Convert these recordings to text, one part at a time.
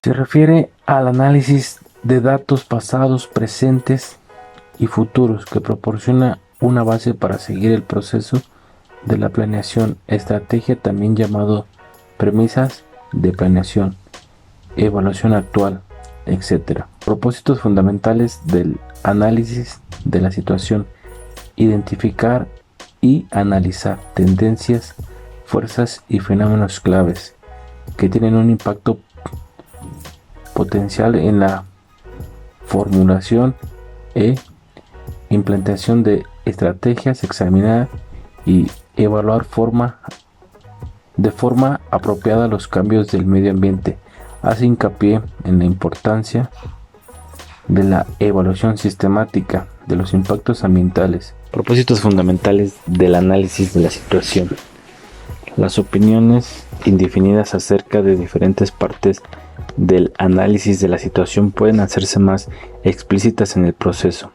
Se refiere al análisis de datos pasados, presentes y futuros que proporciona una base para seguir el proceso de la planeación, estrategia también llamado premisas de planeación, evaluación actual, etc. Propósitos fundamentales del análisis de la situación: identificar y analizar tendencias, fuerzas y fenómenos claves que tienen un impacto potencial en la formulación e implementación de estrategias, examinar y evaluar de forma apropiada los cambios del medio ambiente. Hace hincapié en la importancia de la evaluación sistemática de los impactos ambientales. Propósitos fundamentales del análisis de la situación: las opiniones indefinidas acerca de diferentes partes del análisis de la situación pueden hacerse más explícitas en el proceso.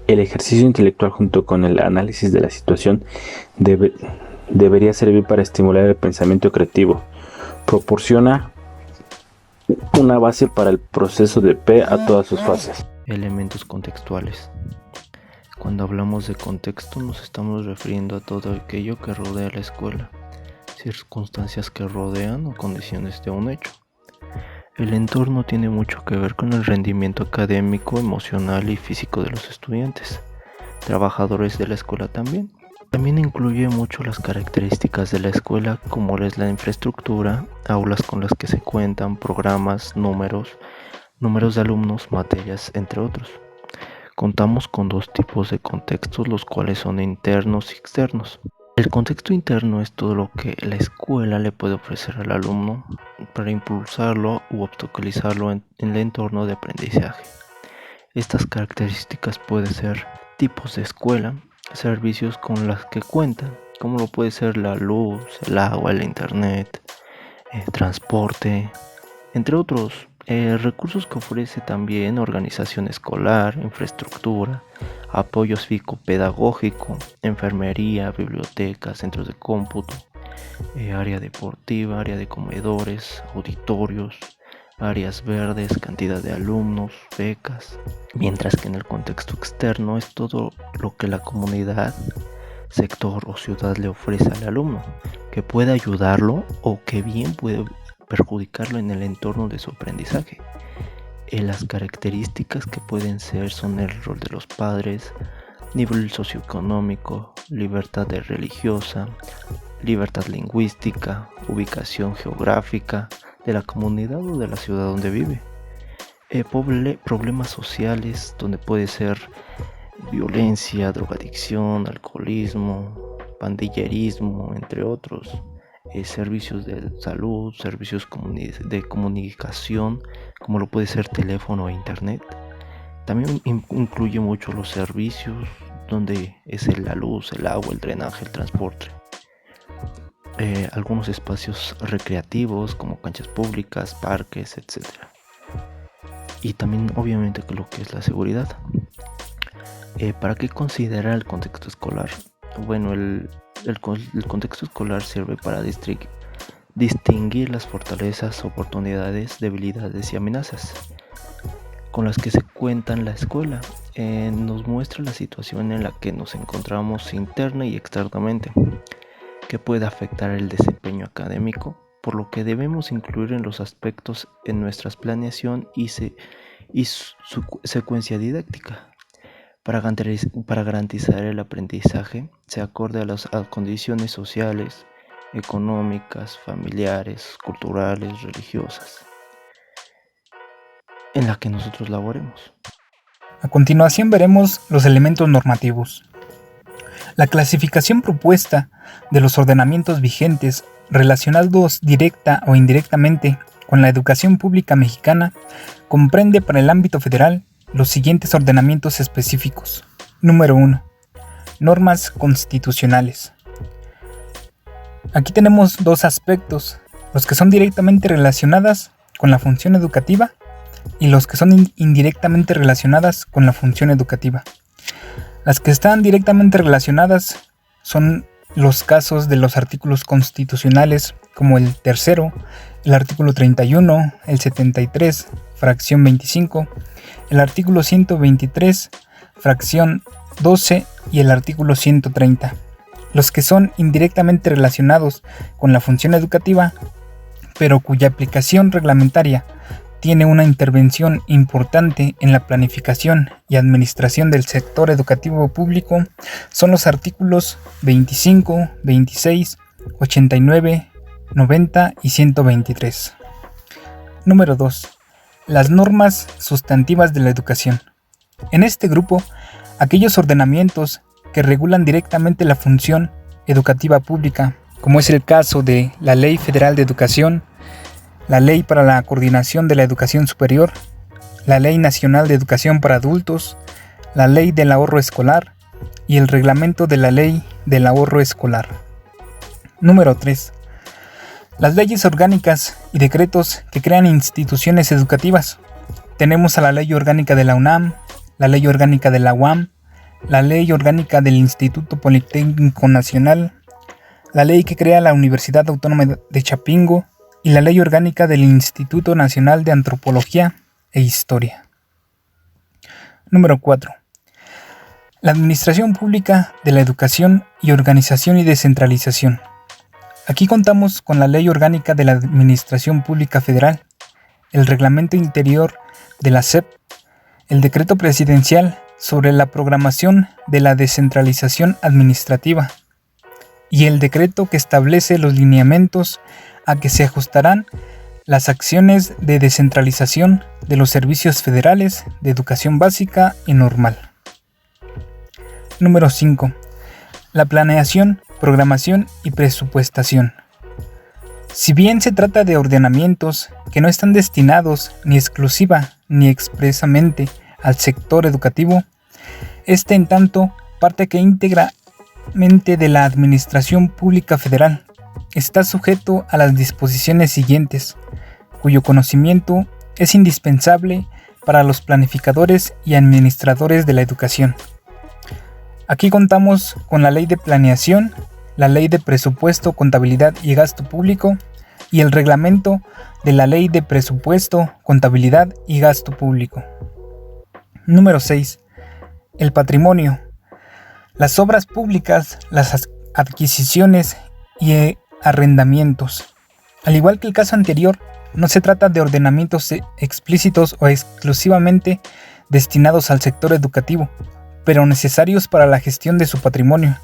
El ejercicio intelectual junto con el análisis de la situación debería servir para estimular el pensamiento creativo. Proporciona una base para el proceso de P a todas sus fases. Elementos contextuales. Cuando hablamos de contexto nos estamos refiriendo a todo aquello que rodea la escuela, circunstancias que rodean o condiciones de un hecho. El entorno tiene mucho que ver con el rendimiento académico, emocional y físico de los estudiantes, trabajadores de la escuela también. También incluye mucho las características de la escuela, como es la infraestructura, aulas con las que se cuentan, programas, números de alumnos, materias, entre otros. Contamos con dos tipos de contextos, los cuales son internos y externos. El contexto interno es todo lo que la escuela le puede ofrecer al alumno para impulsarlo u obstaculizarlo en el entorno de aprendizaje. Estas características pueden ser tipos de escuela, servicios con los que cuentan, como lo puede ser la luz, el agua, el internet, transporte, entre otros. Recursos que ofrece también organización escolar, infraestructura, apoyo psicopedagógico, enfermería, biblioteca, centros de cómputo, área deportiva, área de comedores, auditorios, áreas verdes, cantidad de alumnos, becas. Mientras que en el contexto externo es todo lo que la comunidad, sector o ciudad le ofrece al alumno, que puede ayudarlo o que bien puede perjudicarlo en el entorno de su aprendizaje. Las características que pueden ser son el rol de los padres, nivel socioeconómico, libertad religiosa, libertad lingüística, ubicación geográfica de la comunidad o de la ciudad donde vive. Problemas sociales, donde puede ser violencia, drogadicción, alcoholismo, pandillerismo, entre otros. Servicios de salud, servicios de comunicación, como lo puede ser teléfono e internet. También incluye mucho los servicios, donde es la luz, el agua, el drenaje, el transporte. Algunos espacios recreativos como canchas públicas, parques, etc. Y también obviamente lo que es la seguridad. ¿Para qué considerar el contexto escolar? Bueno, el contexto escolar sirve para distinguir las fortalezas, oportunidades, debilidades y amenazas con las que se cuenta en la escuela. Nos muestra la situación en la que nos encontramos interna y externamente, que puede afectar el desempeño académico, por lo que debemos incluir en los aspectos en nuestra planeación y su secuencia didáctica. Para garantizar el aprendizaje, se acorde a las condiciones sociales, económicas, familiares, culturales, religiosas, en las que nosotros laboremos. A continuación veremos los elementos normativos. La clasificación propuesta de los ordenamientos vigentes relacionados directa o indirectamente con la educación pública mexicana comprende para el ámbito federal los siguientes ordenamientos específicos. Número 1. Normas constitucionales. Aquí tenemos dos aspectos, los que son directamente relacionadas con la función educativa y los que son indirectamente relacionadas con la función educativa. Las que están directamente relacionadas son los casos de los artículos constitucionales, como el tercero, el artículo 31, el 73, fracción 25, el artículo 123, fracción 12 y el artículo 130, los que son indirectamente relacionados con la función educativa, pero cuya aplicación reglamentaria tiene una intervención importante en la planificación y administración del sector educativo público, son los artículos 25, 26, 89, 90 y 123. Número 2. Las normas sustantivas de la educación. En este grupo, aquellos ordenamientos que regulan directamente la función educativa pública, como es el caso de la Ley Federal de Educación, la Ley para la Coordinación de la Educación Superior, la Ley Nacional de Educación para Adultos, la Ley del Ahorro Escolar y el Reglamento de la Ley del Ahorro Escolar. Número 3. Las leyes orgánicas y decretos que crean instituciones educativas. Tenemos a la Ley Orgánica de la UNAM, la Ley Orgánica de la UAM, la Ley Orgánica del Instituto Politécnico Nacional, la ley que crea la Universidad Autónoma de Chapingo y la Ley Orgánica del Instituto Nacional de Antropología e Historia. Número 4. La Administración Pública de la Educación y Organización y Descentralización. Aquí contamos con la Ley Orgánica de la Administración Pública Federal, el Reglamento Interior de la SEP, el Decreto Presidencial sobre la Programación de la Descentralización Administrativa y el decreto que establece los lineamientos a que se ajustarán las acciones de descentralización de los servicios federales de educación básica y normal. Número 5. La planeación, programación y presupuestación. Si bien se trata de ordenamientos que no están destinados ni exclusiva ni expresamente al sector educativo, este en tanto parte que íntegramente de la Administración Pública Federal, está sujeto a las disposiciones siguientes, cuyo conocimiento es indispensable para los planificadores y administradores de la educación. Aquí contamos con la Ley de Planeación, la Ley de Presupuesto, Contabilidad y Gasto Público y el Reglamento de la Ley de Presupuesto, Contabilidad y Gasto Público. Número 6. El patrimonio. Las obras públicas, las adquisiciones y arrendamientos. Al igual que el caso anterior, no se trata de ordenamientos explícitos o exclusivamente destinados al sector educativo, pero necesarios para la gestión de su patrimonio.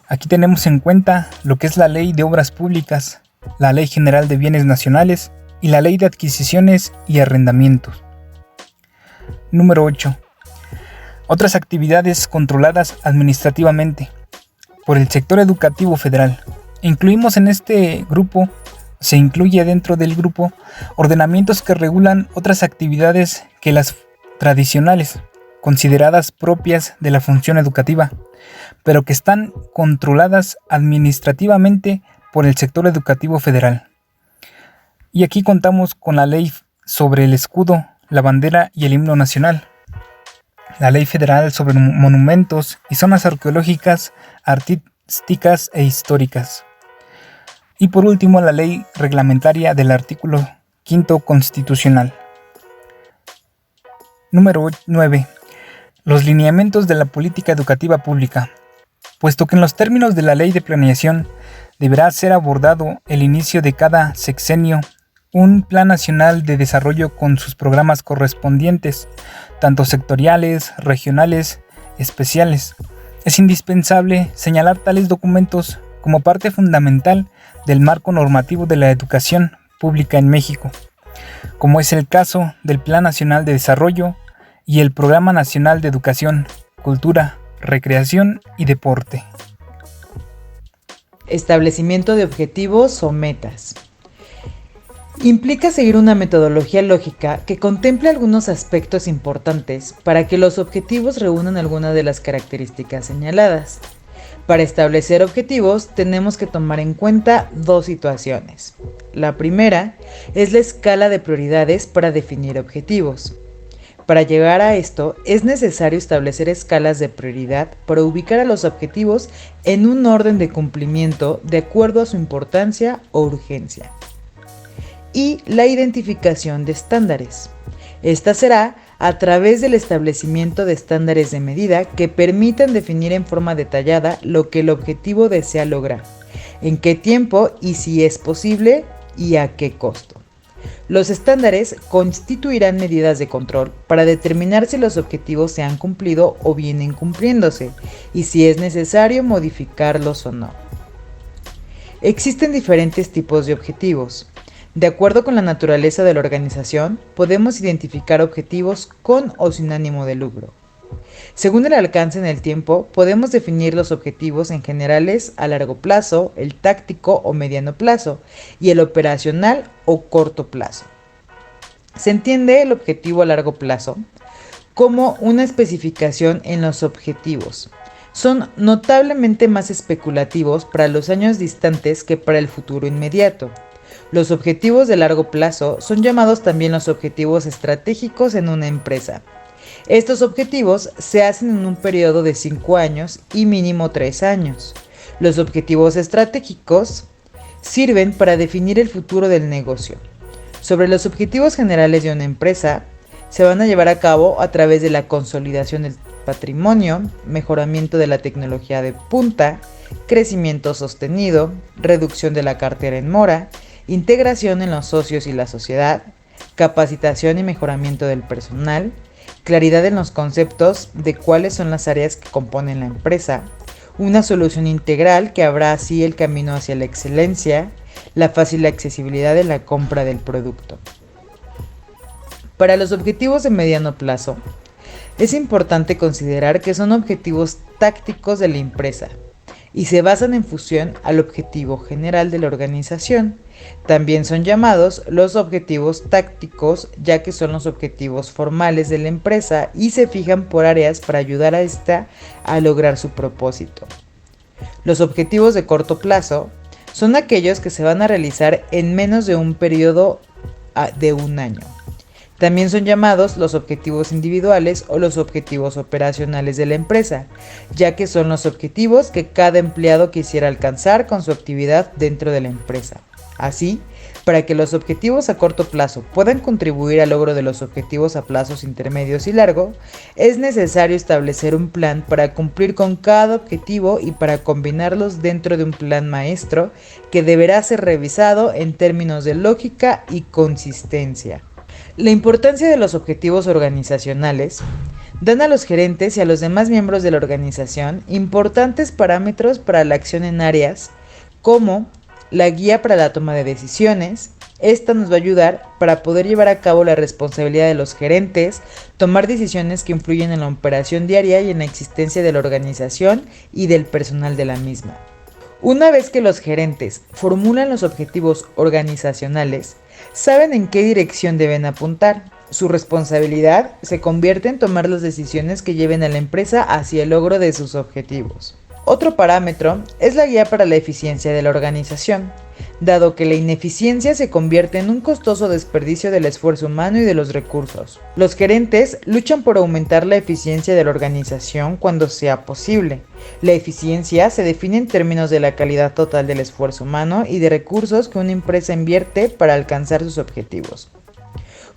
Aquí tenemos en cuenta lo que es la Ley de Obras Públicas, la Ley General de Bienes Nacionales y la Ley de Adquisiciones y Arrendamientos. Número 8. Otras actividades controladas administrativamente por el sector educativo federal. Incluimos en este grupo, se incluye dentro del grupo, ordenamientos que regulan otras actividades que las tradicionales, consideradas propias de la función educativa, pero que están controladas administrativamente por el sector educativo federal. Y aquí contamos con la Ley sobre el escudo, la bandera y el himno nacional, la Ley Federal sobre monumentos y zonas arqueológicas, artísticas e históricas. Y por último, la Ley reglamentaria del artículo 5 constitucional. Número 9. Los lineamientos de la política educativa pública. Puesto que en los términos de la Ley de Planeación deberá ser abordado el inicio de cada sexenio un Plan Nacional de Desarrollo con sus programas correspondientes, tanto sectoriales, regionales, especiales. Es indispensable señalar tales documentos como parte fundamental del marco normativo de la educación pública en México, como es el caso del Plan Nacional de Desarrollo y el Programa Nacional de Educación, Cultura, Recreación y Deporte. Establecimiento de objetivos o metas. Implica seguir una metodología lógica que contemple algunos aspectos importantes para que los objetivos reúnan algunas de las características señaladas. Para establecer objetivos tenemos que tomar en cuenta dos situaciones. La primera es la escala de prioridades para definir objetivos. Para llegar a esto es necesario establecer escalas de prioridad para ubicar a los objetivos en un orden de cumplimiento de acuerdo a su importancia o urgencia. y la identificación de estándares. Esta será a través del establecimiento de estándares de medida que permitan definir en forma detallada lo que el objetivo desea lograr, en qué tiempo y si es posible y a qué costo. Los estándares constituirán medidas de control para determinar si los objetivos se han cumplido o vienen cumpliéndose y si es necesario modificarlos o no. Existen diferentes tipos de objetivos. De acuerdo con la naturaleza de la organización, podemos identificar objetivos con o sin ánimo de lucro. Según el alcance en el tiempo, podemos definir los objetivos en generales a largo plazo, el táctico o mediano plazo y el operacional o corto plazo. Se entiende el objetivo a largo plazo como una especificación en los objetivos. Son notablemente más especulativos para los años distantes que para el futuro inmediato. Los objetivos de largo plazo son llamados también los objetivos estratégicos en una empresa. Estos objetivos se hacen en un periodo de 5 años y mínimo 3 años. Los objetivos estratégicos sirven para definir el futuro del negocio. Sobre los objetivos generales de una empresa, se van a llevar a cabo a través de la consolidación del patrimonio, mejoramiento de la tecnología de punta, crecimiento sostenido, reducción de la cartera en mora, integración en los socios y la sociedad, capacitación y mejoramiento del personal, claridad en los conceptos de cuáles son las áreas que componen la empresa, una solución integral que abra así el camino hacia la excelencia, la fácil accesibilidad de la compra del producto. Para los objetivos de mediano plazo, es importante considerar que son objetivos tácticos de la empresa y se basan en función al objetivo general de la organización. También son llamados los objetivos tácticos, ya que son los objetivos formales de la empresa y se fijan por áreas para ayudar a esta a lograr su propósito. Los objetivos de corto plazo son aquellos que se van a realizar en menos de un periodo de un año. También son llamados los objetivos individuales o los objetivos operacionales de la empresa, ya que son los objetivos que cada empleado quisiera alcanzar con su actividad dentro de la empresa. Así, para que los objetivos a corto plazo puedan contribuir al logro de los objetivos a plazos intermedios y largo, es necesario establecer un plan para cumplir con cada objetivo y para combinarlos dentro de un plan maestro que deberá ser revisado en términos de lógica y consistencia. La importancia de los objetivos organizacionales dan a los gerentes y a los demás miembros de la organización importantes parámetros para la acción en áreas como la guía para la toma de decisiones. Esta nos va a ayudar para poder llevar a cabo la responsabilidad de los gerentes, tomar decisiones que influyen en la operación diaria y en la existencia de la organización y del personal de la misma. Una vez que los gerentes formulan los objetivos organizacionales, saben en qué dirección deben apuntar. Su responsabilidad se convierte en tomar las decisiones que lleven a la empresa hacia el logro de sus objetivos. Otro parámetro es la guía para la eficiencia de la organización, dado que la ineficiencia se convierte en un costoso desperdicio del esfuerzo humano y de los recursos. Los gerentes luchan por aumentar la eficiencia de la organización cuando sea posible. La eficiencia se define en términos de la calidad total del esfuerzo humano y de recursos que una empresa invierte para alcanzar sus objetivos.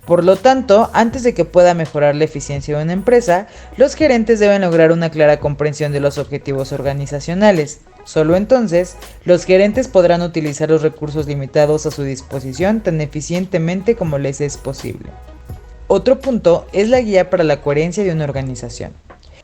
Por lo tanto, antes de que pueda mejorar la eficiencia de una empresa, los gerentes deben lograr una clara comprensión de los objetivos organizacionales. Solo entonces, los gerentes podrán utilizar los recursos limitados a su disposición tan eficientemente como les es posible. Otro punto es la guía para la coherencia de una organización.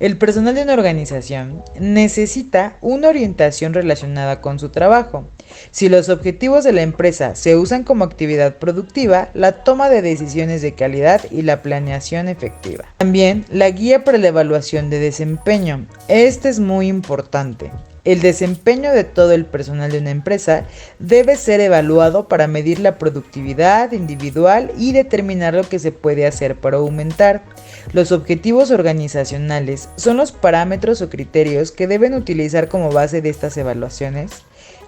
El personal de una organización necesita una orientación relacionada con su trabajo. Si los objetivos de la empresa se usan como actividad productiva, la toma de decisiones de calidad y la planeación efectiva. También la guía para la evaluación de desempeño. Este es muy importante. El desempeño de todo el personal de una empresa debe ser evaluado para medir la productividad individual y determinar lo que se puede hacer para aumentar. Los objetivos organizacionales son los parámetros o criterios que deben utilizar como base de estas evaluaciones.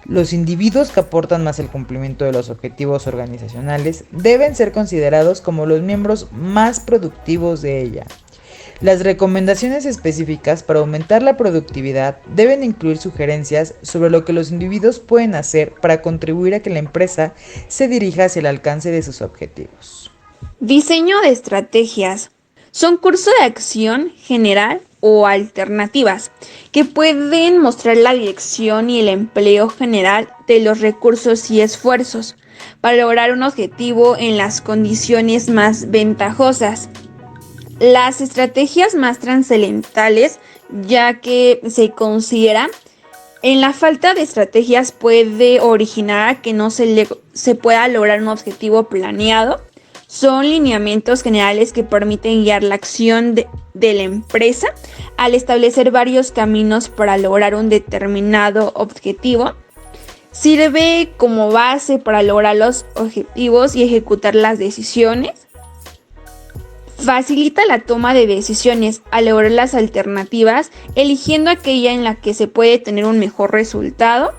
Los individuos que aportan más el cumplimiento de los objetivos organizacionales deben ser considerados como los miembros más productivos de ella. Las recomendaciones específicas para aumentar la productividad deben incluir sugerencias sobre lo que los individuos pueden hacer para contribuir a que la empresa se dirija hacia el alcance de sus objetivos. Diseño de estrategias. Son cursos de acción general o alternativas que pueden mostrar la dirección y el empleo general de los recursos y esfuerzos para lograr un objetivo en las condiciones más ventajosas. Las estrategias más trascendentales, ya que se considera en la falta de estrategias puede originar a que no se pueda lograr un objetivo planeado. Son lineamientos generales que permiten guiar la acción de la empresa al establecer varios caminos para lograr un determinado objetivo. Sirve como base para lograr los objetivos y ejecutar las decisiones. Facilita la toma de decisiones al lograr las alternativas, eligiendo aquella en la que se puede tener un mejor resultado.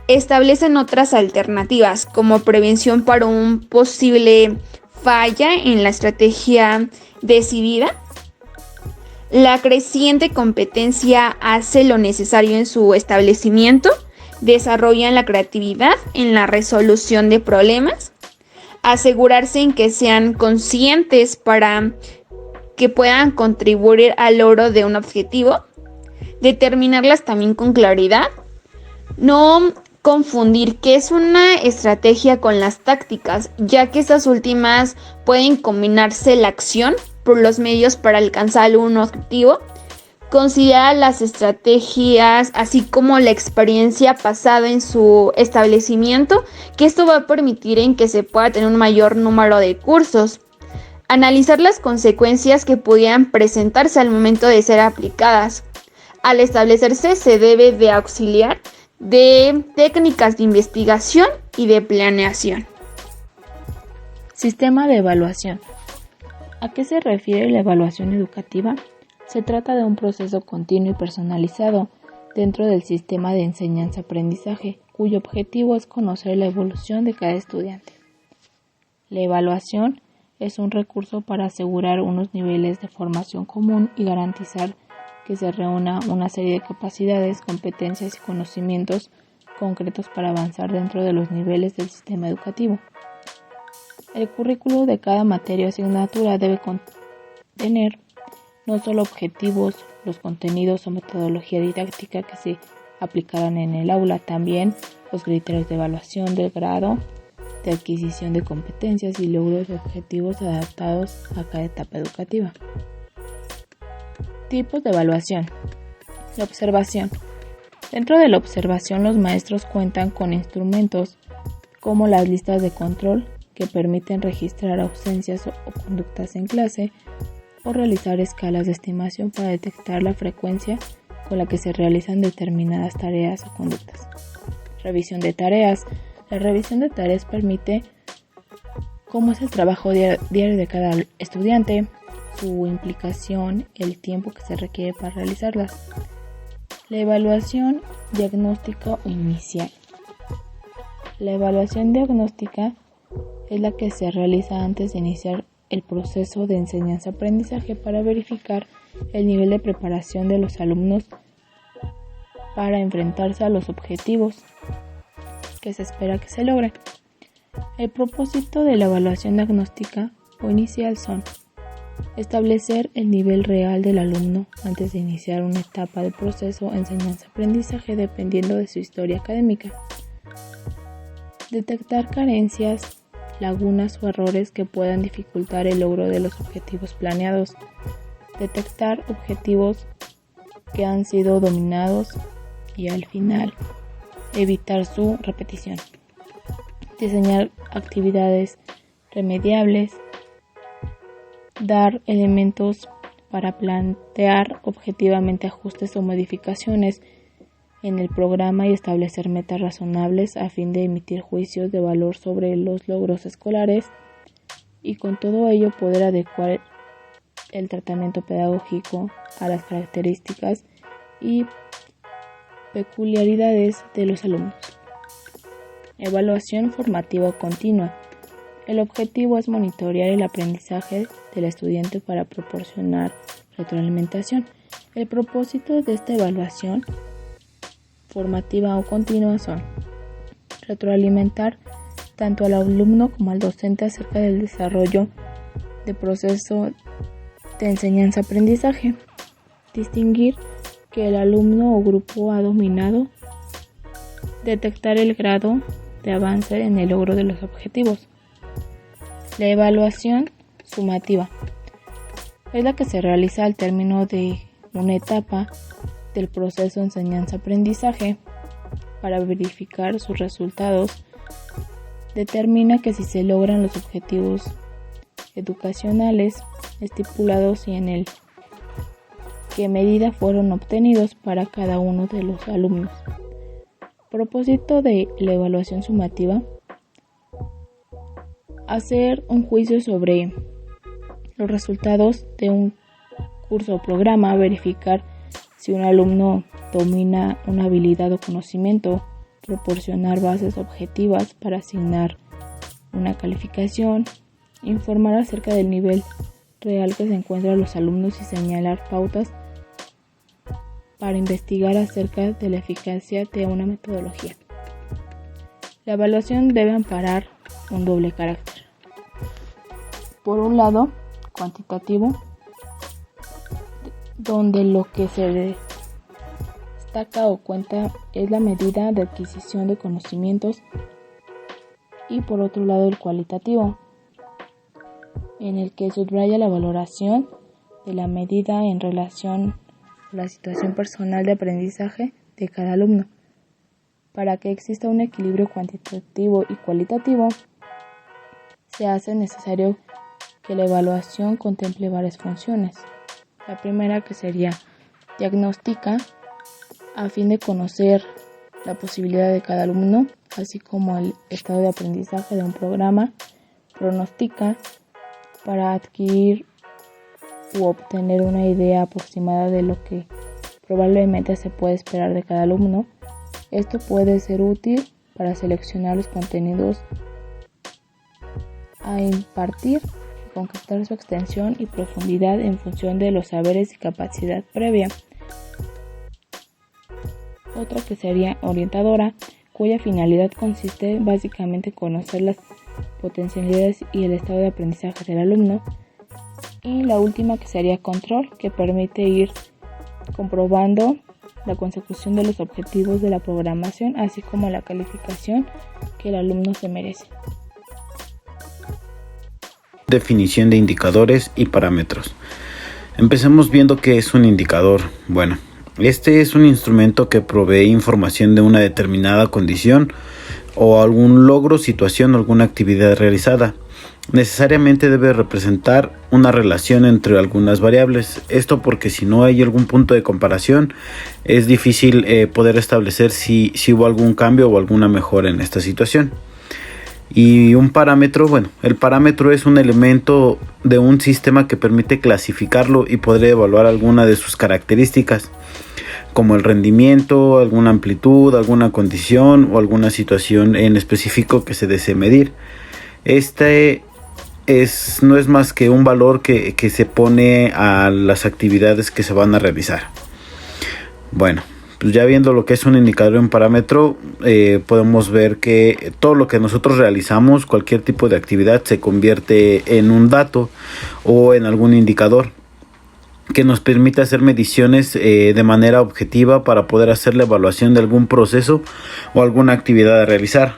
Establecen otras alternativas como prevención para un posible falla en la estrategia decidida. La creciente competencia hace lo necesario en su establecimiento, desarrollan la creatividad en la resolución de problemas, asegurarse en que sean conscientes para que puedan contribuir al logro de un objetivo, determinarlas también con claridad, no confundir qué es una estrategia con las tácticas, ya que estas últimas pueden combinarse la acción por los medios para alcanzar un objetivo. Considera las estrategias así como la experiencia pasada en su establecimiento, que esto va a permitir en que se pueda tener un mayor número de cursos. Analizar las consecuencias que pudieran presentarse al momento de ser aplicadas. Al establecerse se debe de auxiliar de técnicas de investigación y de planeación. Sistema de evaluación. ¿A qué se refiere la evaluación educativa? Se trata de un proceso continuo y personalizado dentro del sistema de enseñanza-aprendizaje, cuyo objetivo es conocer la evolución de cada estudiante. La evaluación es un recurso para asegurar unos niveles de formación común y garantizar que se reúna una serie de capacidades, competencias y conocimientos concretos para avanzar dentro de los niveles del sistema educativo. El currículo de cada materia o asignatura debe contener no solo objetivos, los contenidos o metodología didáctica que se aplicarán en el aula, también los criterios de evaluación del grado, de adquisición de competencias y logros de objetivos adaptados a cada etapa educativa. Tipos de evaluación. La observación. Dentro de la observación, los maestros cuentan con instrumentos como las listas de control que permiten registrar ausencias o conductas en clase, o realizar escalas de estimación para detectar la frecuencia con la que se realizan determinadas tareas o conductas. Revisión de tareas. La revisión de tareas permite cómo es el trabajo diario de cada estudiante, su implicación, el tiempo que se requiere para realizarlas. La evaluación diagnóstica o inicial. La evaluación diagnóstica es la que se realiza antes de iniciar el proceso de enseñanza-aprendizaje para verificar el nivel de preparación de los alumnos para enfrentarse a los objetivos que se espera que se logren. El propósito de la evaluación diagnóstica o inicial son establecer el nivel real del alumno antes de iniciar una etapa del proceso de enseñanza-aprendizaje dependiendo de su historia académica. Detectar carencias, lagunas o errores que puedan dificultar el logro de los objetivos planeados. Detectar objetivos que han sido dominados y al final evitar su repetición. Diseñar actividades remediables. Dar elementos para plantear objetivamente ajustes o modificaciones en el programa y establecer metas razonables a fin de emitir juicios de valor sobre los logros escolares y con todo ello poder adecuar el tratamiento pedagógico a las características y peculiaridades de los alumnos. Evaluación formativa continua. El objetivo es monitorear el aprendizaje del estudiante para proporcionar retroalimentación. El propósito de esta evaluación formativa o continua son retroalimentar tanto al alumno como al docente acerca del desarrollo de proceso de enseñanza-aprendizaje, distinguir que el alumno o grupo ha dominado, detectar el grado de avance en el logro de los objetivos. La evaluación sumativa es la que se realiza al término de una etapa del proceso de enseñanza-aprendizaje para verificar sus resultados. Determina que si se logran los objetivos educacionales estipulados y en el qué medida fueron obtenidos para cada uno de los alumnos. Propósito de la evaluación sumativa: hacer un juicio sobre los resultados de un curso o programa, verificar si un alumno domina una habilidad o conocimiento, proporcionar bases objetivas para asignar una calificación, informar acerca del nivel real que se encuentran los alumnos y señalar pautas para investigar acerca de la eficacia de una metodología. La evaluación debe amparar un doble carácter. Por un lado, cuantitativo, donde lo que se destaca o cuenta es la medida de adquisición de conocimientos, y por otro lado el cualitativo, en el que subraya la valoración de la medida en relación a la situación personal de aprendizaje de cada alumno. Para que exista un equilibrio cuantitativo y cualitativo, se hace necesario que la evaluación contemple varias funciones. La primera, que sería diagnóstica, a fin de conocer la posibilidad de cada alumno, así como el estado de aprendizaje de un programa. Pronostica, para adquirir u obtener una idea aproximada de lo que probablemente se puede esperar de cada alumno. Esto puede ser útil para seleccionar los contenidos a impartir y concretar su extensión y profundidad en función de los saberes y capacidad previa. Otra, que sería orientadora, cuya finalidad consiste básicamente en conocer las potencialidades y el estado de aprendizaje del alumno. Y la última, que sería control, que permite ir comprobando la consecución de los objetivos de la programación, así como la calificación que el alumno se merece. Definición de indicadores y parámetros. Empecemos viendo qué es un indicador. Bueno, este es un instrumento que provee información de una determinada condición o algún logro, situación o alguna actividad realizada. Necesariamente debe representar una relación entre algunas variables. Esto porque si no hay algún punto de comparación, es difícil poder establecer si hubo algún cambio o alguna mejora en esta situación. Y un parámetro, bueno, el parámetro es un elemento de un sistema que permite clasificarlo y poder evaluar alguna de sus características, como el rendimiento, alguna amplitud, alguna condición o alguna situación en específico que se desee medir. No es más que un valor que se pone a las actividades que se van a realizar. Bueno, pues ya viendo lo que es un indicador y un parámetro, podemos ver que todo lo que nosotros realizamos, cualquier tipo de actividad, se convierte en un dato o en algún indicador que nos permite hacer mediciones de manera objetiva para poder hacer la evaluación de algún proceso o alguna actividad a realizar,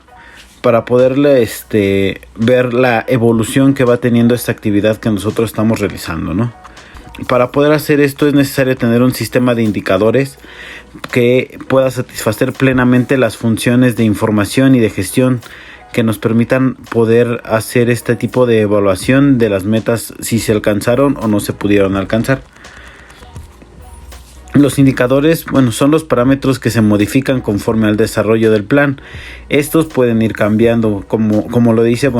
para poderle ver la evolución que va teniendo esta actividad que nosotros estamos realizando, ¿no? Para poder hacer esto es necesario tener un sistema de indicadores que pueda satisfacer plenamente las funciones de información y de gestión que nos permitan poder hacer este tipo de evaluación de las metas, si se alcanzaron o no se pudieron alcanzar. Los indicadores, son los parámetros que se modifican conforme al desarrollo del plan. Estos pueden ir cambiando, como lo dice,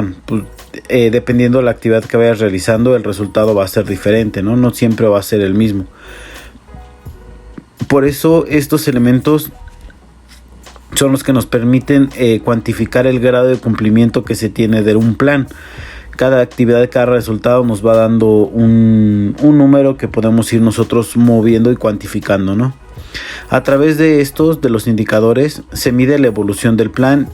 dependiendo de la actividad que vayas realizando, el resultado va a ser diferente, ¿no? No siempre va a ser el mismo. Por eso estos elementos son los que nos permiten cuantificar el grado de cumplimiento que se tiene de un plan. Cada actividad, cada resultado nos va dando un número que podemos ir nosotros moviendo y cuantificando, ¿no? A través de los indicadores, se mide la evolución del plan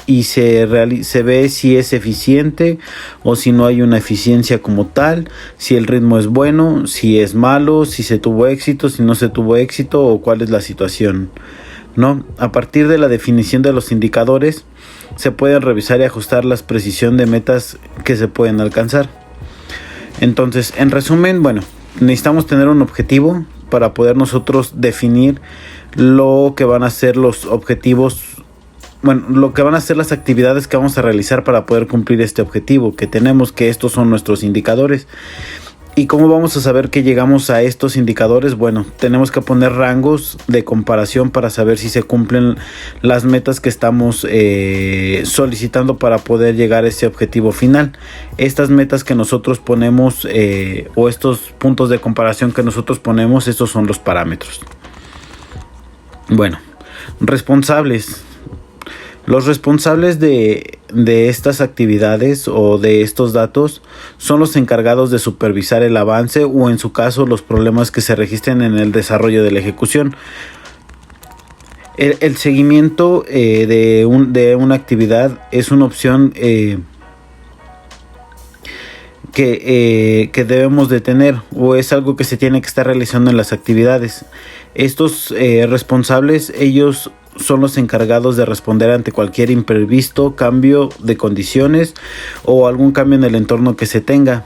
y se ve si es eficiente o si no hay una eficiencia como tal, si el ritmo es bueno, si es malo, si se tuvo éxito, si no se tuvo éxito o cuál es la situación, ¿no? A partir de la definición de los indicadores, se pueden revisar y ajustar la precisión de metas que se pueden alcanzar. Entonces, en resumen, bueno, necesitamos tener un objetivo para poder nosotros definir lo que van a ser los objetivos, bueno, lo que van a ser las actividades que vamos a realizar para poder cumplir este objetivo que tenemos, que estos son nuestros indicadores. ¿Y cómo vamos a saber que llegamos a estos indicadores? Bueno, tenemos que poner rangos de comparación para saber si se cumplen las metas que estamos solicitando para poder llegar a ese objetivo final. Estas metas que nosotros ponemos o estos puntos de comparación que nosotros ponemos, estos son los parámetros. Bueno, responsables. Los responsables de estas actividades o de estos datos son los encargados de supervisar el avance o, en su caso, los problemas que se registren en el desarrollo de la ejecución. El seguimiento de una actividad es una opción que debemos de tener, o es algo que se tiene que estar realizando en las actividades. Estos responsables, ellos son los encargados de responder ante cualquier imprevisto, cambio de condiciones o algún cambio en el entorno que se tenga,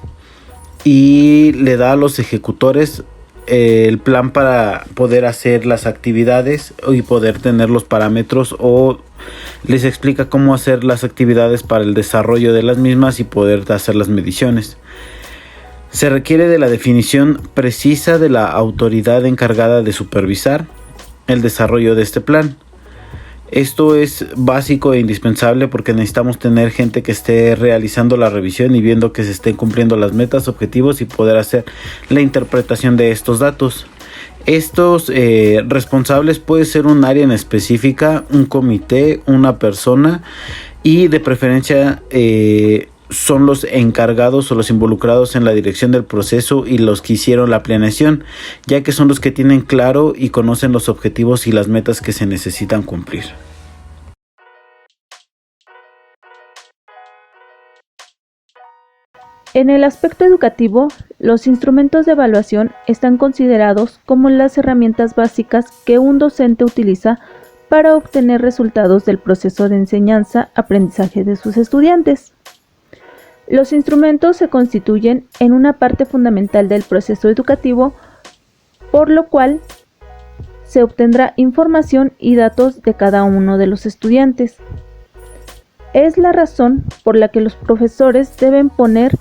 y le da a los ejecutores el plan para poder hacer las actividades y poder tener los parámetros, o les explica cómo hacer las actividades para el desarrollo de las mismas y poder hacer las mediciones. Se requiere de la definición precisa de la autoridad encargada de supervisar el desarrollo de este plan. Esto es básico e indispensable porque necesitamos tener gente que esté realizando la revisión y viendo que se estén cumpliendo las metas, objetivos, y poder hacer la interpretación de estos datos. Estos responsables puede ser un área en específica, un comité, una persona, y de preferencia son los encargados o los involucrados en la dirección del proceso y los que hicieron la planeación, ya que son los que tienen claro y conocen los objetivos y las metas que se necesitan cumplir. En el aspecto educativo, los instrumentos de evaluación están considerados como las herramientas básicas que un docente utiliza para obtener resultados del proceso de enseñanza-aprendizaje de sus estudiantes. Los instrumentos se constituyen en una parte fundamental del proceso educativo, por lo cual se obtendrá información y datos de cada uno de los estudiantes. Es la razón por la que los profesores deben poner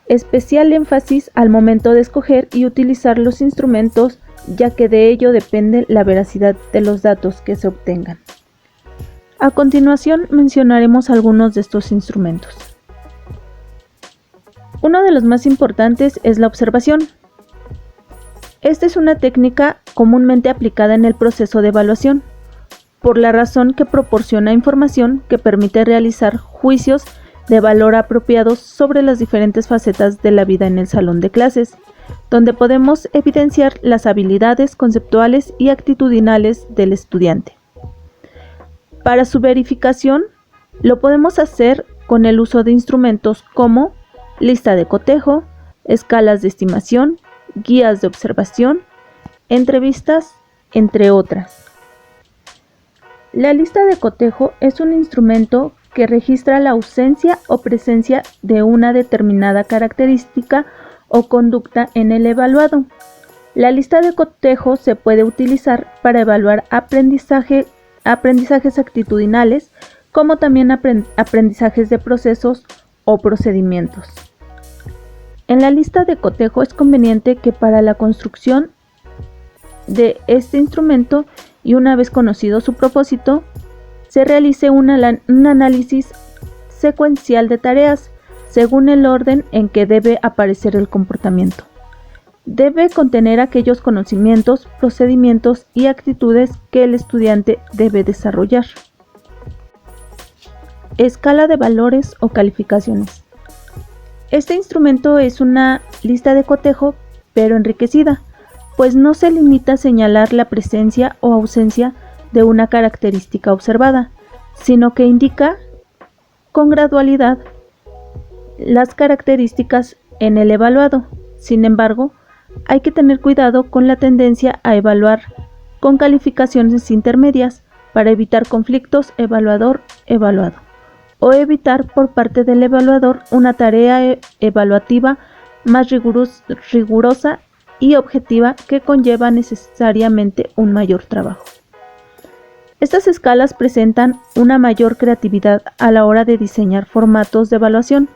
especial énfasis al momento de escoger y utilizar los instrumentos, ya que de ello depende la veracidad de los datos que se obtengan. A continuación mencionaremos algunos de estos instrumentos. Uno de los más importantes es la observación. Esta es una técnica comúnmente aplicada en el proceso de evaluación, por la razón que proporciona información que permite realizar juicios de valor apropiados sobre las diferentes facetas de la vida en el salón de clases, donde podemos evidenciar las habilidades conceptuales y actitudinales del estudiante. Para su verificación, lo podemos hacer con el uso de instrumentos como lista de cotejo, escalas de estimación, guías de observación, entrevistas, entre otras. La lista de cotejo es un instrumento que registra la ausencia o presencia de una determinada característica o conducta en el evaluado. La lista de cotejo se puede utilizar para evaluar aprendizajes actitudinales, como también aprendizajes de procesos o procedimientos. En la lista de cotejo es conveniente que para la construcción de este instrumento, y una vez conocido su propósito, se realice un análisis secuencial de tareas según el orden en que debe aparecer el comportamiento. Debe contener aquellos conocimientos, procedimientos y actitudes que el estudiante debe desarrollar. Escala de valores o calificaciones. Este instrumento es una lista de cotejo, pero enriquecida, pues no se limita a señalar la presencia o ausencia de una característica observada, sino que indica con gradualidad las características en el evaluado. Sin embargo, hay que tener cuidado con la tendencia a evaluar con calificaciones intermedias para evitar conflictos evaluador-evaluado, o evitar por parte del evaluador una tarea evaluativa más rigurosa y objetiva que conlleva necesariamente un mayor trabajo. Estas escalas presentan una mayor creatividad a la hora de diseñar formatos de evaluación,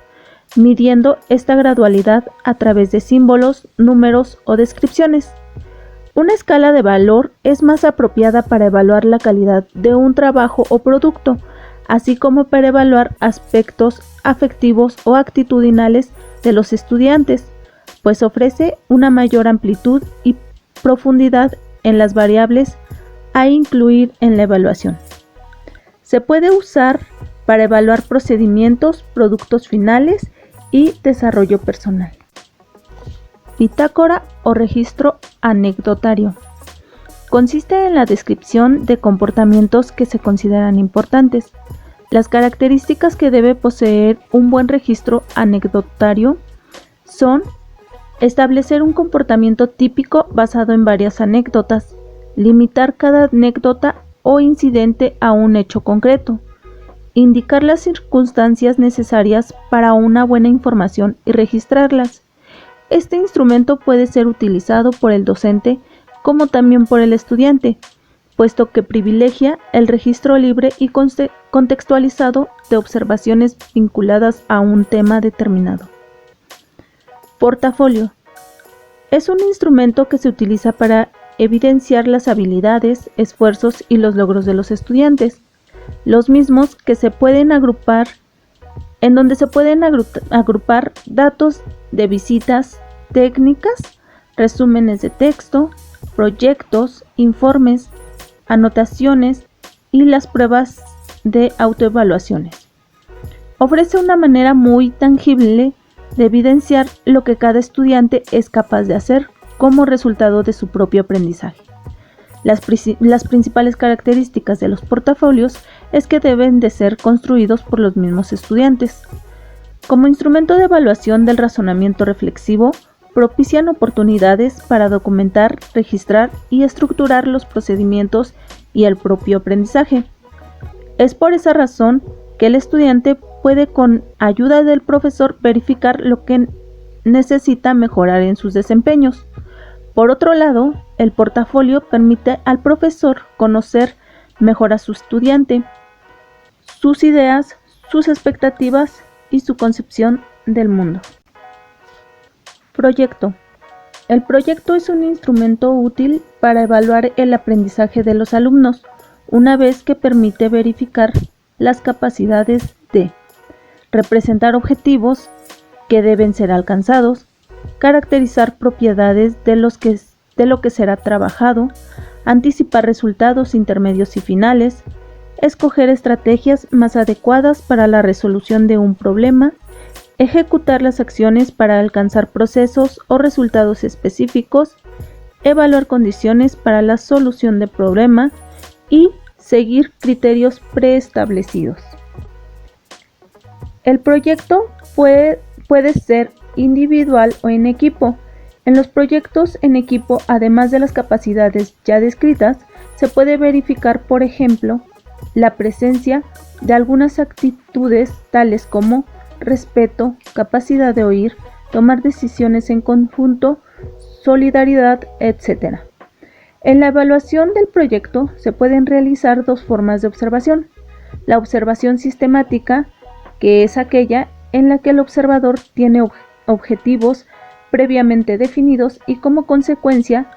midiendo esta gradualidad a través de símbolos, números o descripciones. Una escala de valor es más apropiada para evaluar la calidad de un trabajo o producto, así como para evaluar aspectos afectivos o actitudinales de los estudiantes, pues ofrece una mayor amplitud y profundidad en las variables a incluir en la evaluación. Se puede usar para evaluar procedimientos, productos finales y desarrollo personal. Bitácora o registro anecdotario. Consiste en la descripción de comportamientos que se consideran importantes. Las características que debe poseer un buen registro anecdotario son establecer un comportamiento típico basado en varias anécdotas, limitar cada anécdota o incidente a un hecho concreto, indicar las circunstancias necesarias para una buena información y registrarlas. Este instrumento puede ser utilizado por el docente como también por el estudiante, puesto que privilegia el registro libre y contextualizado de observaciones vinculadas a un tema determinado. Portafolio. Es un instrumento que se utiliza para evidenciar las habilidades, esfuerzos y los logros de los estudiantes, los mismos que se pueden agrupar, en donde se pueden agrupar datos de visitas técnicas, resúmenes de texto, proyectos, informes, anotaciones y las pruebas de autoevaluaciones. Ofrece una manera muy tangible de evidenciar lo que cada estudiante es capaz de hacer como resultado de su propio aprendizaje. Las principales características de los portafolios es que deben de ser construidos por los mismos estudiantes. Como instrumento de evaluación del razonamiento reflexivo, propician oportunidades para documentar, registrar y estructurar los procedimientos y el propio aprendizaje. Es por esa razón que el estudiante puede, con ayuda del profesor, verificar lo que necesita mejorar en sus desempeños. Por otro lado, el portafolio permite al profesor conocer mejor a su estudiante, sus ideas, sus expectativas y su concepción del mundo. Proyecto. El proyecto es un instrumento útil para evaluar el aprendizaje de los alumnos, una vez que permite verificar las capacidades de representar objetivos que deben ser alcanzados, caracterizar propiedades de lo que será trabajado, anticipar resultados intermedios y finales, escoger estrategias más adecuadas para la resolución de un problema, ejecutar las acciones para alcanzar procesos o resultados específicos, evaluar condiciones para la solución de problema y seguir criterios preestablecidos. El proyecto puede ser individual o en equipo. En los proyectos en equipo, además de las capacidades ya descritas, se puede verificar, por ejemplo, la presencia de algunas actitudes tales como respeto, capacidad de oír, tomar decisiones en conjunto, solidaridad, etc. En la evaluación del proyecto se pueden realizar dos formas de observación. La observación sistemática, que es aquella en la que el observador tiene objetivos previamente definidos y como consecuencia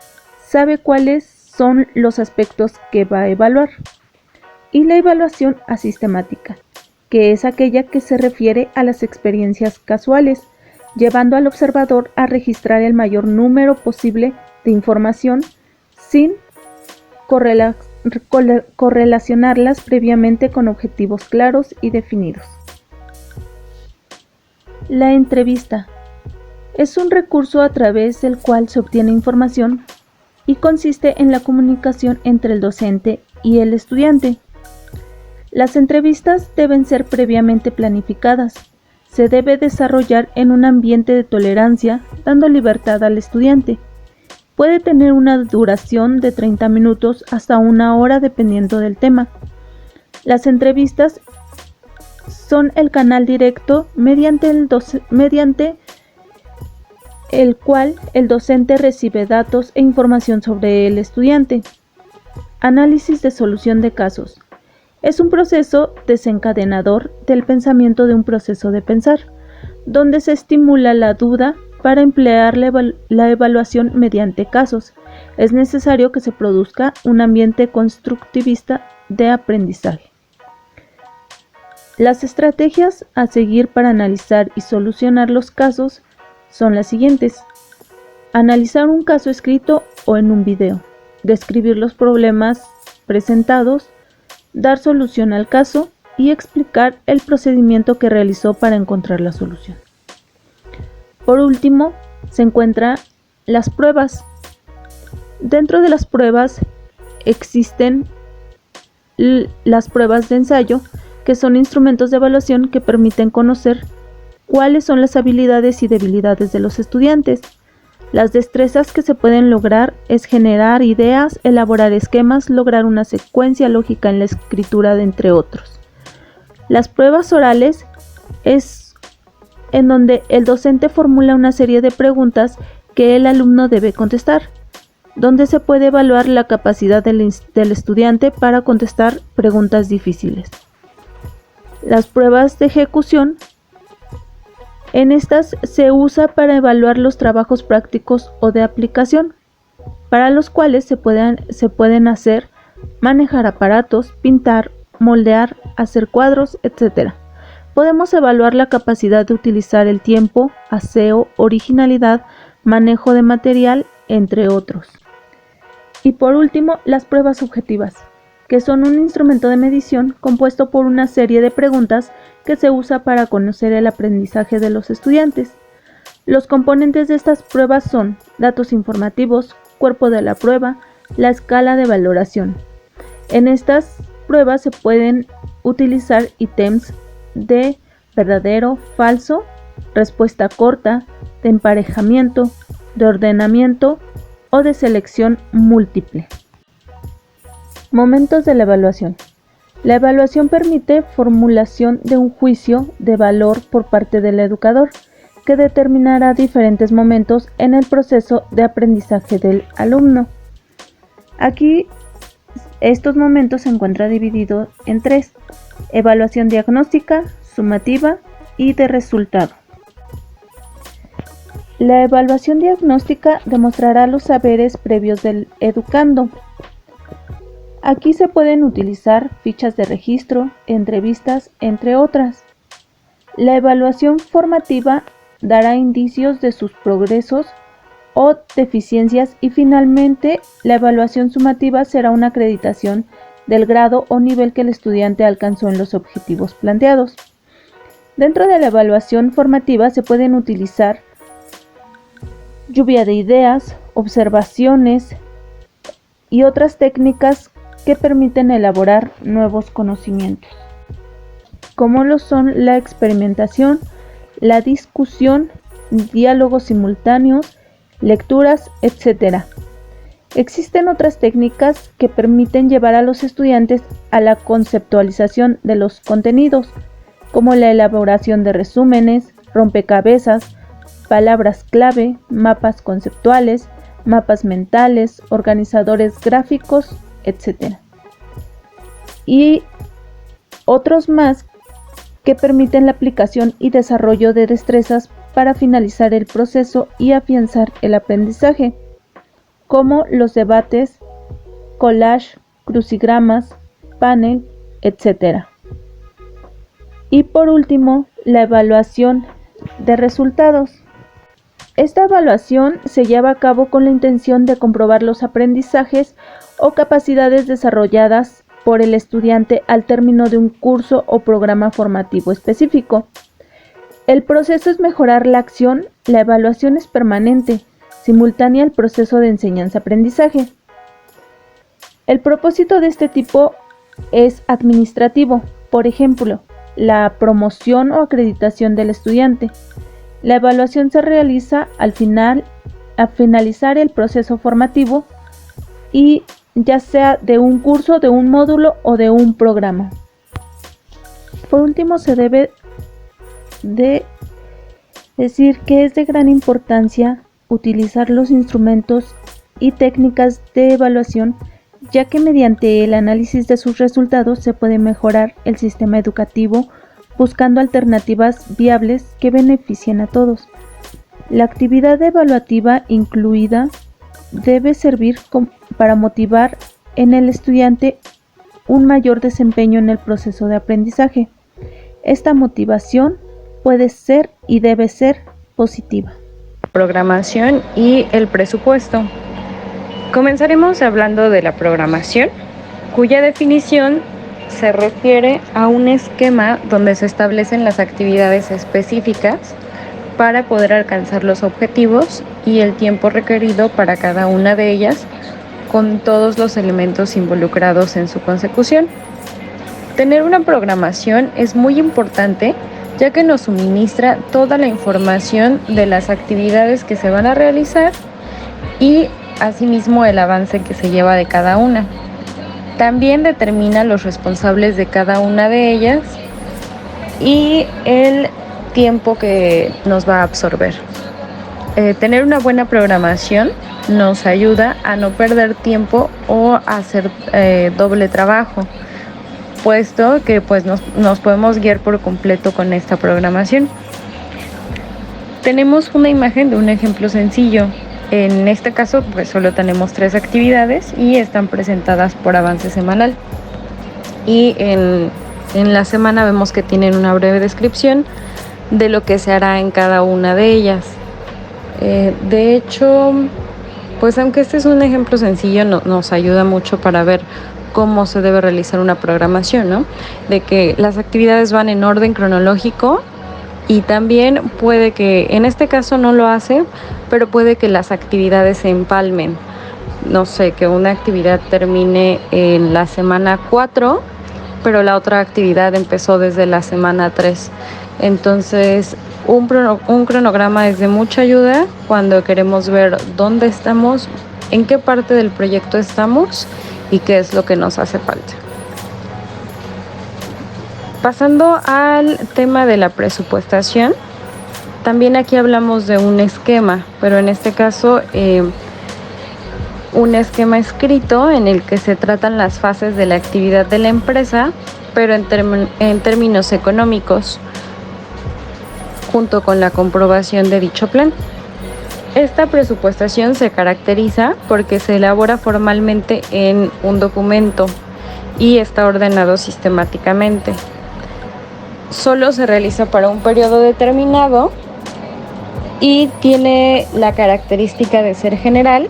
sabe cuáles son los aspectos que va a evaluar. Y la evaluación asistemática, que es aquella que se refiere a las experiencias casuales, llevando al observador a registrar el mayor número posible de información sin correlacionarlas previamente con objetivos claros y definidos. La entrevista es un recurso a través del cual se obtiene información y consiste en la comunicación entre el docente y el estudiante. Las entrevistas deben ser previamente planificadas. Se debe desarrollar en un ambiente de tolerancia, dando libertad al estudiante. Puede tener una duración de 30 minutos hasta 1 hora dependiendo del tema. Las entrevistas son el canal directo mediante el cual el docente recibe datos e información sobre el estudiante. Análisis de solución de casos. Es un proceso desencadenador del pensamiento de un proceso de pensar, donde se estimula la duda para emplear la evaluación mediante casos. Es necesario que se produzca un ambiente constructivista de aprendizaje. Las estrategias a seguir para analizar y solucionar los casos son las siguientes: analizar un caso escrito o en un video, describir los problemas presentados, dar solución al caso y explicar el procedimiento que realizó para encontrar la solución. Por último, se encuentran las pruebas. Dentro de las pruebas existen las pruebas de ensayo, que son instrumentos de evaluación que permiten conocer cuáles son las habilidades y debilidades de los estudiantes. Las destrezas que se pueden lograr es generar ideas, elaborar esquemas, lograr una secuencia lógica en la escritura, entre otros. Las pruebas orales es en donde el docente formula una serie de preguntas que el alumno debe contestar, donde se puede evaluar la capacidad del estudiante para contestar preguntas difíciles. Las pruebas de ejecución, en estas se usa para evaluar los trabajos prácticos o de aplicación, para los cuales se pueden hacer, manejar aparatos, pintar, moldear, hacer cuadros, etc. Podemos evaluar la capacidad de utilizar el tiempo, aseo, originalidad, manejo de material, entre otros. Y por último, las pruebas subjetivas, que son un instrumento de medición compuesto por una serie de preguntas que se usa para conocer el aprendizaje de los estudiantes. Los componentes de estas pruebas son datos informativos, cuerpo de la prueba, la escala de valoración. En estas pruebas se pueden utilizar ítems de verdadero, falso, respuesta corta, de emparejamiento, de ordenamiento o de selección múltiple. Momentos de la evaluación. La evaluación permite formulación de un juicio de valor por parte del educador, que determinará diferentes momentos en el proceso de aprendizaje del alumno. Aquí, estos momentos se encuentran divididos en 3: evaluación diagnóstica, sumativa y de resultado. La evaluación diagnóstica demostrará los saberes previos del educando. Aquí se pueden utilizar fichas de registro, entrevistas, entre otras. La evaluación formativa dará indicios de sus progresos o deficiencias, y finalmente la evaluación sumativa será una acreditación del grado o nivel que el estudiante alcanzó en los objetivos planteados. Dentro de la evaluación formativa se pueden utilizar lluvia de ideas, observaciones y otras técnicas que permiten elaborar nuevos conocimientos, como lo son la experimentación, la discusión, diálogos simultáneos, lecturas, etc. Existen otras técnicas que permiten llevar a los estudiantes a la conceptualización de los contenidos, como la elaboración de resúmenes, rompecabezas, palabras clave, mapas conceptuales, mapas mentales, organizadores gráficos, etc. Y otros más que permiten la aplicación y desarrollo de destrezas para finalizar el proceso y afianzar el aprendizaje, como los debates, collage, crucigramas, panel, etc. Y por último, la evaluación de resultados. Esta evaluación se lleva a cabo con la intención de comprobar los aprendizajes o capacidades desarrolladas por el estudiante al término de un curso o programa formativo específico. El proceso es mejorar la acción, la evaluación es permanente, simultánea al proceso de enseñanza-aprendizaje. El propósito de este tipo es administrativo, por ejemplo, la promoción o acreditación del estudiante. La evaluación se realiza al finalizar el proceso formativo y ya sea de un curso, de un módulo o de un programa. Por último, se debe de decir que es de gran importancia utilizar los instrumentos y técnicas de evaluación, ya que mediante el análisis de sus resultados se puede mejorar el sistema educativo buscando alternativas viables que beneficien a todos. La actividad evaluativa incluida debe servir para motivar en el estudiante un mayor desempeño en el proceso de aprendizaje. Esta motivación puede ser y debe ser positiva. Programación y el presupuesto. Comenzaremos hablando de la programación, cuya definición se refiere a un esquema donde se establecen las actividades específicas para poder alcanzar los objetivos y el tiempo requerido para cada una de ellas, con todos los elementos involucrados en su consecución. Tener una programación es muy importante, ya que nos suministra toda la información de las actividades que se van a realizar y asimismo el avance que se lleva de cada una. También determina los responsables de cada una de ellas y el tiempo que nos va a absorber. Tener una buena programación nos ayuda a no perder tiempo o a hacer doble trabajo, puesto que pues nos podemos guiar por completo con esta programación. Tenemos una imagen de un ejemplo sencillo. En este caso pues solo tenemos 3 actividades y están presentadas por avance semanal. Y en la semana vemos que tienen una breve descripción de lo que se hará en cada una de ellas. De hecho, pues aunque este es un ejemplo sencillo, nos ayuda mucho para ver cómo se debe realizar una programación, ¿no? De que las actividades van en orden cronológico y también puede que, en este caso no lo hace, pero puede que las actividades se empalmen. No sé, que una actividad termine en la semana 4, pero la otra actividad empezó desde la semana 3. Entonces, un cronograma es de mucha ayuda cuando queremos ver dónde estamos, en qué parte del proyecto estamos y qué es lo que nos hace falta. Pasando al tema de la presupuestación, también aquí hablamos de un esquema, pero en este caso un esquema escrito en el que se tratan las fases de la actividad de la empresa, pero en términos económicos, junto con la comprobación de dicho plan. Esta presupuestación se caracteriza porque se elabora formalmente en un documento y está ordenado sistemáticamente. Solo se realiza para un periodo determinado y tiene la característica de ser general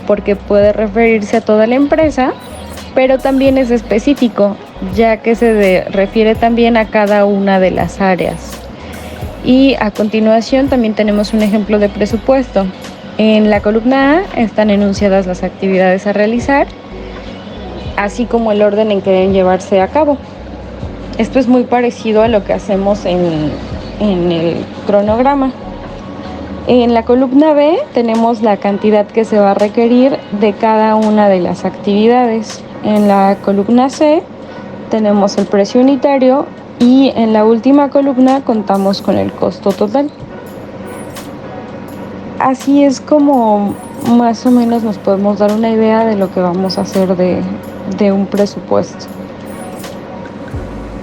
porque puede referirse a toda la empresa, pero también es específico, ya que se refiere también a cada una de las áreas. Y a continuación también tenemos un ejemplo de presupuesto. En la columna A están enunciadas las actividades a realizar, así como el orden en que deben llevarse a cabo. Esto es muy parecido a lo que hacemos en el cronograma. En la columna B tenemos la cantidad que se va a requerir de cada una de las actividades. En la columna C tenemos el precio unitario y en la última columna contamos con el costo total. Así es como más o menos nos podemos dar una idea de lo que vamos a hacer de un presupuesto.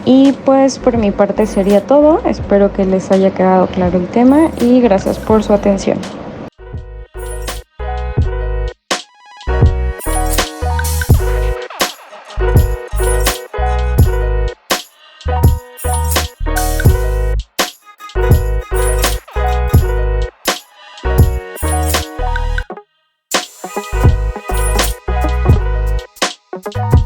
Y pues por mi parte sería todo. Espero que les haya quedado claro el tema y gracias por su atención. Thank you.